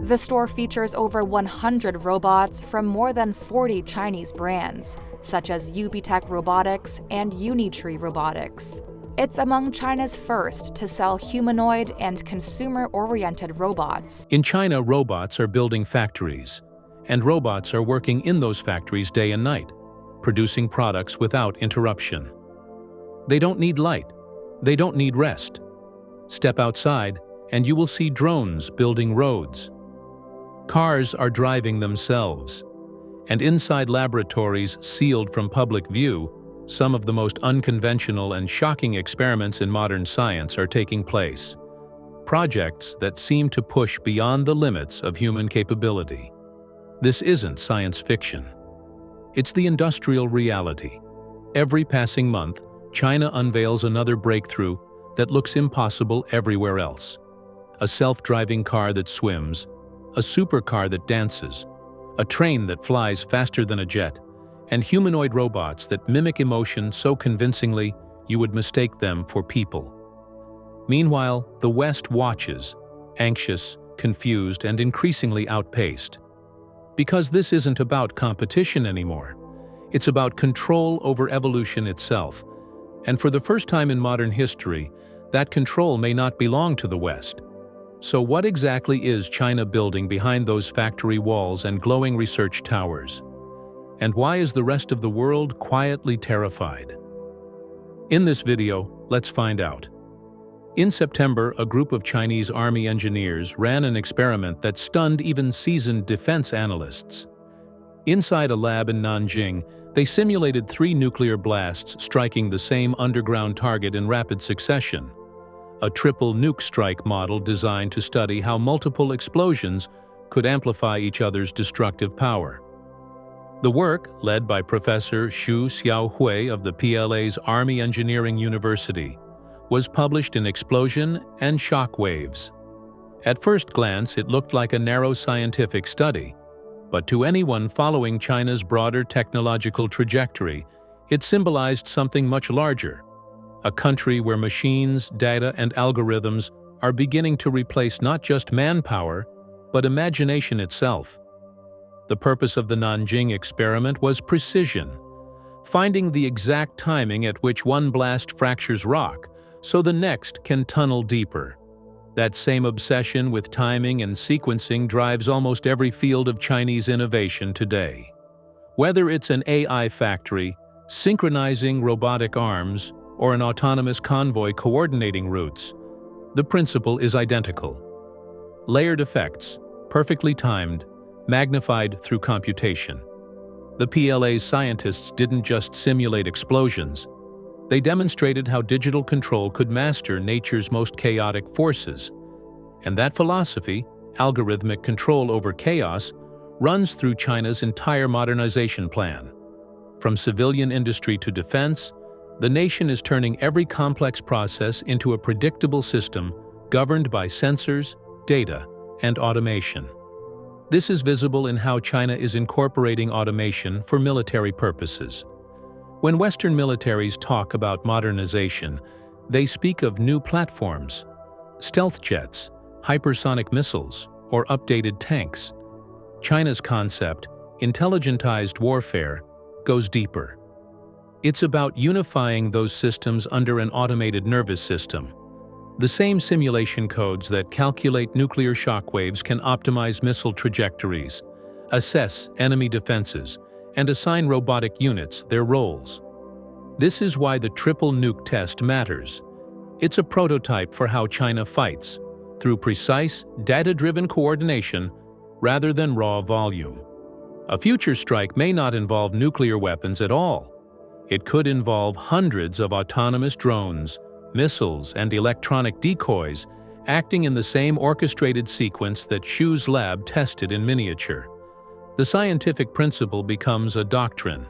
The store features over 100 robots from more than 40 Chinese brands, such as Ubitech Robotics and Unitree Robotics. It's among China's first to sell humanoid and consumer-oriented robots. In China, robots are building factories, and robots are working in those factories day and night, producing products without interruption. They don't need light. They don't need rest. Step outside, and you will see drones building roads. Cars are driving themselves, and inside laboratories sealed from public view, some of the most unconventional and shocking experiments in modern science are taking place. Projects that seem to push beyond the limits of human capability. This isn't science fiction. It's the industrial reality. Every passing month, China unveils another breakthrough that looks impossible everywhere else. A self-driving car that swims, a supercar that dances, a train that flies faster than a jet, and humanoid robots that mimic emotion so convincingly you would mistake them for people. Meanwhile, the West watches, anxious, confused, and increasingly outpaced. Because this isn't about competition anymore. It's about control over evolution itself. And for the first time in modern history, that control may not belong to the West. So what exactly is China building behind those factory walls and glowing research towers? And why is the rest of the world quietly terrified? In this video, let's find out. In September, a group of Chinese army engineers ran an experiment that stunned even seasoned defense analysts. Inside a lab in Nanjing, they simulated 3 nuclear blasts striking the same underground target in rapid succession. A triple nuke strike model designed to study how multiple explosions could amplify each other's destructive power. The work, led by Professor Xu Xiaohui of the PLA's Army Engineering University, was published in Explosion and Shock Waves. At first glance, it looked like a narrow scientific study, but to anyone following China's broader technological trajectory, it symbolized something much larger. A country where machines, data, and algorithms are beginning to replace not just manpower, but imagination itself. The purpose of the Nanjing experiment was precision, finding the exact timing at which one blast fractures rock so the next can tunnel deeper. That same obsession with timing and sequencing drives almost every field of Chinese innovation today. Whether it's an AI factory, synchronizing robotic arms, or an autonomous convoy coordinating routes, the principle is identical. Layered effects, perfectly timed, magnified through computation. The PLA's scientists didn't just simulate explosions. They demonstrated how digital control could master nature's most chaotic forces. And that philosophy, algorithmic control over chaos, runs through China's entire modernization plan. From civilian industry to defense, the nation is turning every complex process into a predictable system governed by sensors, data, and automation. This is visible in how China is incorporating automation for military purposes. When Western militaries talk about modernization, they speak of new platforms, stealth jets, hypersonic missiles, or updated tanks. China's concept, intelligentized warfare, goes deeper. It's about unifying those systems under an automated nervous system. The same simulation codes that calculate nuclear shock waves can optimize missile trajectories, assess enemy defenses, and assign robotic units their roles. This is why the triple nuke test matters. It's a prototype for how China fights, through precise, data-driven coordination rather than raw volume. A future strike may not involve nuclear weapons at all. It could involve hundreds of autonomous drones, missiles, and electronic decoys acting in the same orchestrated sequence that Xu's lab tested in miniature. The scientific principle becomes a doctrine.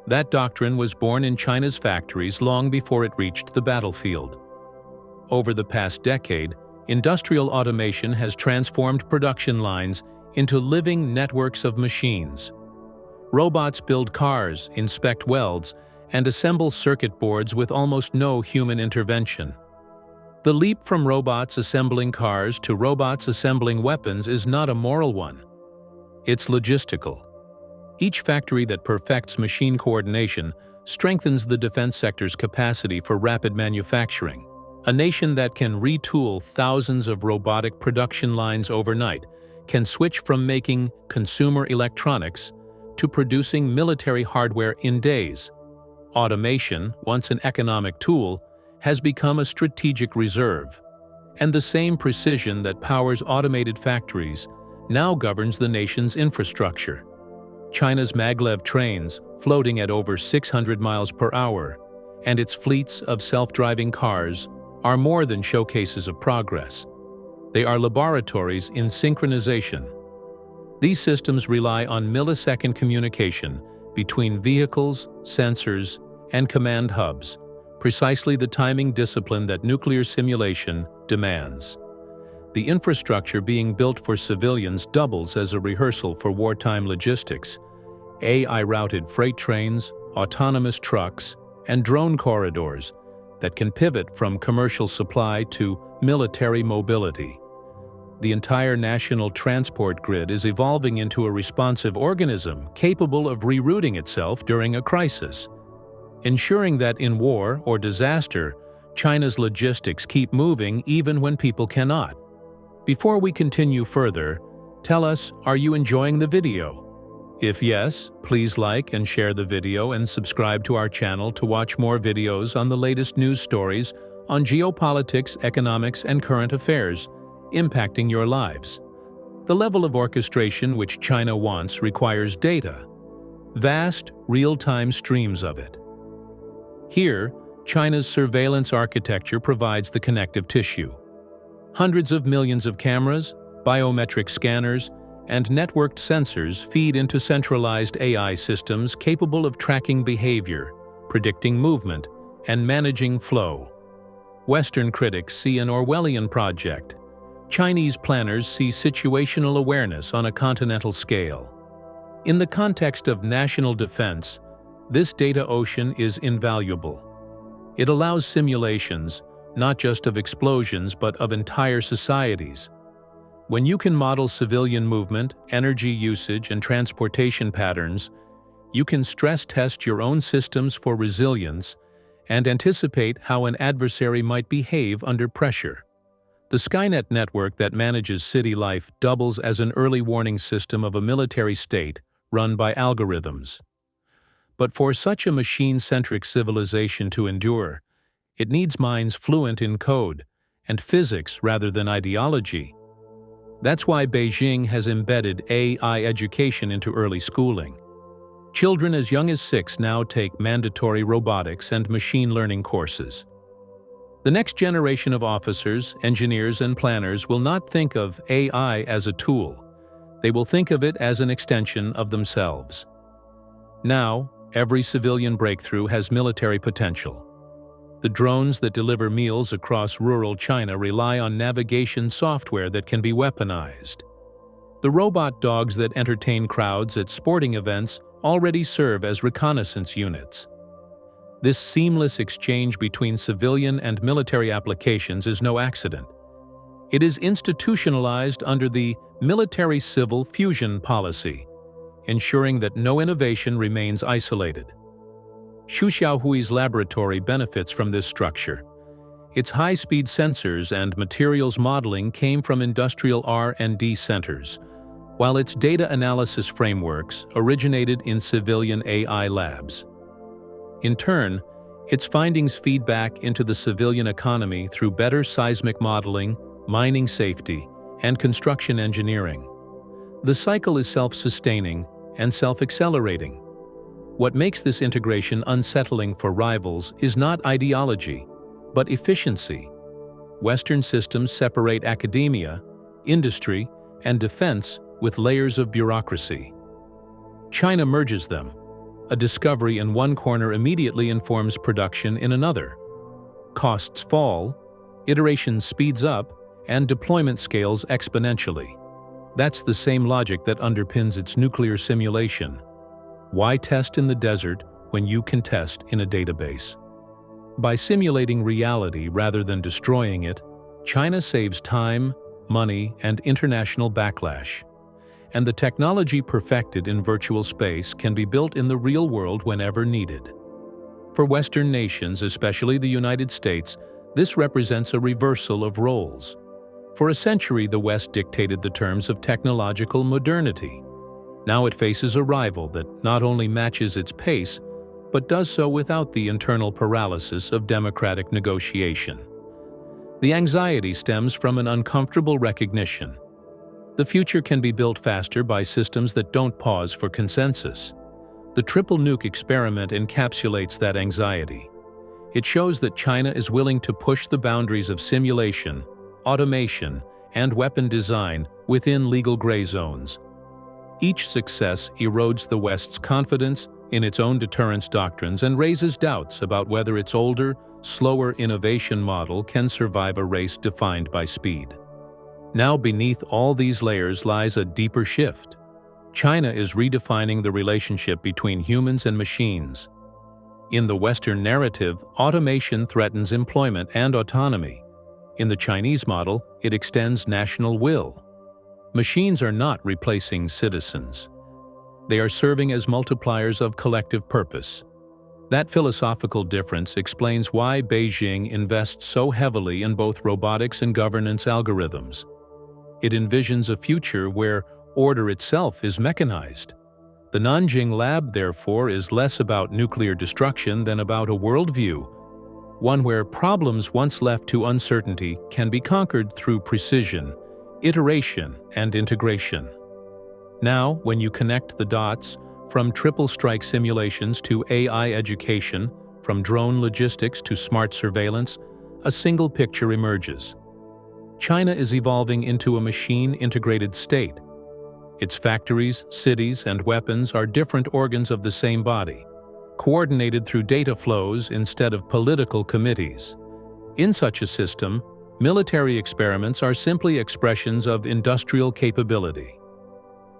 That doctrine was born in China's factories long before it reached the battlefield. Over the past decade, industrial automation has transformed production lines into living networks of machines. Robots build cars, inspect welds, and assemble circuit boards with almost no human intervention. The leap from robots assembling cars to robots assembling weapons is not a moral one. It's logistical. Each factory that perfects machine coordination strengthens the defense sector's capacity for rapid manufacturing. A nation that can retool thousands of robotic production lines overnight can switch from making consumer electronics to producing military hardware in days. Automation, once an economic tool, has become a strategic reserve, and the same precision that powers automated factories now governs the nation's infrastructure. China's maglev trains, floating at over 600 miles per hour, and its fleets of self-driving cars are more than showcases of progress. They are laboratories in synchronization. These systems rely on millisecond communication between vehicles, sensors, and command hubs, precisely the timing discipline that nuclear simulation demands. The infrastructure being built for civilians doubles as a rehearsal for wartime logistics. AI-routed freight trains, autonomous trucks, and drone corridors that can pivot from commercial supply to military mobility. The entire national transport grid is evolving into a responsive organism capable of rerouting itself during a crisis, ensuring that in war or disaster, China's logistics keep moving even when people cannot. Before we continue further, tell us, are you enjoying the video? If yes, please like and share the video and subscribe to our channel to watch more videos on the latest news stories on geopolitics, economics, and current affairs impacting your lives. The level of orchestration which China wants requires data, vast, real-time streams of it. Here, China's surveillance architecture provides the connective tissue. Hundreds of millions of cameras, biometric scanners, and networked sensors feed into centralized AI systems capable of tracking behavior, predicting movement, and managing flow. Western critics see an Orwellian project. Chinese planners see situational awareness on a continental scale. In the context of national defense, this data ocean is invaluable. It allows simulations, not just of explosions but of entire societies. When you can model civilian movement, energy usage, and transportation patterns, you can stress test your own systems for resilience and anticipate how an adversary might behave under pressure. The Skynet network that manages city life doubles as an early warning system of a military state run by algorithms. But for such a machine-centric civilization to endure, it needs minds fluent in code and physics rather than ideology. That's why Beijing has embedded AI education into early schooling. Children as young as 6 now take mandatory robotics and machine learning courses. The next generation of officers, engineers, and planners will not think of AI as a tool. They will think of it as an extension of themselves. Now, every civilian breakthrough has military potential. The drones that deliver meals across rural China rely on navigation software that can be weaponized. The robot dogs that entertain crowds at sporting events already serve as reconnaissance units. This seamless exchange between civilian and military applications is no accident. It is institutionalized under the military-civil fusion policy, ensuring that no innovation remains isolated. Xu Xiaohui's laboratory benefits from this structure. Its high-speed sensors and materials modeling came from industrial R&D centers, while its data analysis frameworks originated in civilian AI labs. In turn, its findings feed back into the civilian economy through better seismic modeling, mining safety, and construction engineering. The cycle is self-sustaining and self-accelerating. What makes this integration unsettling for rivals is not ideology, but efficiency. Western systems separate academia, industry, and defense with layers of bureaucracy. China merges them. A discovery in one corner immediately informs production in another. Costs fall, iteration speeds up, and deployment scales exponentially. That's the same logic that underpins its nuclear simulation. Why test in the desert when you can test in a database? By simulating reality rather than destroying it, China saves time, money, and international backlash. And the technology perfected in virtual space can be built in the real world whenever needed. For Western nations, especially the United States, this represents a reversal of roles. For a century, the West dictated the terms of technological modernity. Now it faces a rival that not only matches its pace, but does so without the internal paralysis of democratic negotiation. The anxiety stems from an uncomfortable recognition. The future can be built faster by systems that don't pause for consensus. The triple nuke experiment encapsulates that anxiety. It shows that China is willing to push the boundaries of simulation, automation, and weapon design within legal gray zones. Each success erodes the West's confidence in its own deterrence doctrines and raises doubts about whether its older, slower innovation model can survive a race defined by speed. Now, beneath all these layers lies a deeper shift. China is redefining the relationship between humans and machines. In the Western narrative, automation threatens employment and autonomy. In the Chinese model, it extends national will. Machines are not replacing citizens. They are serving as multipliers of collective purpose. That philosophical difference explains why Beijing invests so heavily in both robotics and governance algorithms. It envisions a future where order itself is mechanized. The Nanjing Lab, therefore, is less about nuclear destruction than about a worldview, one where problems once left to uncertainty can be conquered through precision, iteration, and integration. Now, when you connect the dots, from triple strike simulations to AI education, from drone logistics to smart surveillance, a single picture emerges. China is evolving into a machine-integrated state. Its factories, cities, and weapons are different organs of the same body, coordinated through data flows instead of political committees. In such a system, military experiments are simply expressions of industrial capability.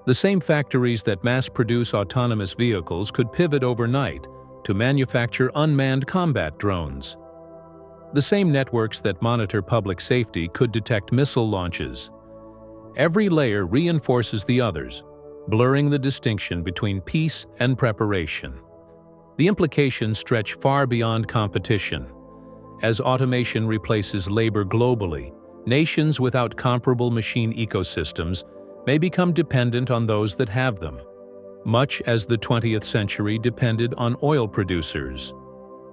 The same factories that mass-produce autonomous vehicles could pivot overnight to manufacture unmanned combat drones. The same networks that monitor public safety could detect missile launches. Every layer reinforces the others, blurring the distinction between peace and preparation. The implications stretch far beyond competition. As automation replaces labor globally, nations without comparable machine ecosystems may become dependent on those that have them, much as the 20th century depended on oil producers.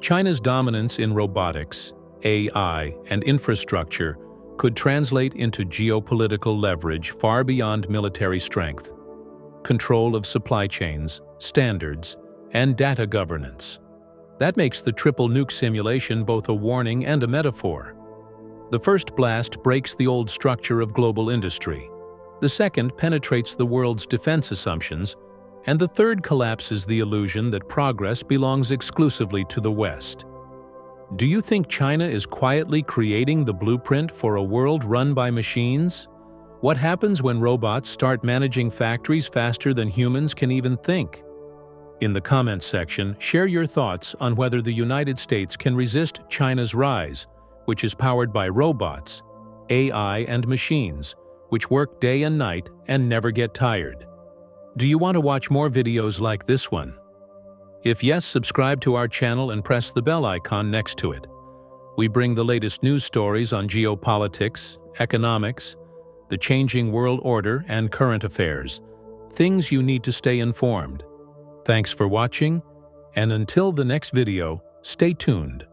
China's dominance in robotics, AI, and infrastructure could translate into geopolitical leverage far beyond military strength, control of supply chains, standards, and data governance. That makes the triple nuke simulation both a warning and a metaphor. The first blast breaks the old structure of global industry. The second penetrates the world's defense assumptions, and the third collapses the illusion that progress belongs exclusively to the West. Do you think China is quietly creating the blueprint for a world run by machines? What happens when robots start managing factories faster than humans can even think? In the comments section, share your thoughts on whether the United States can resist China's rise, which is powered by robots, AI, and machines, which work day and night and never get tired. Do you want to watch more videos like this one? If yes, subscribe to our channel and press the bell icon next to it. We bring the latest news stories on geopolitics, economics, the changing world order, and current affairs, things you need to stay informed. Thanks for watching, and until the next video, stay tuned.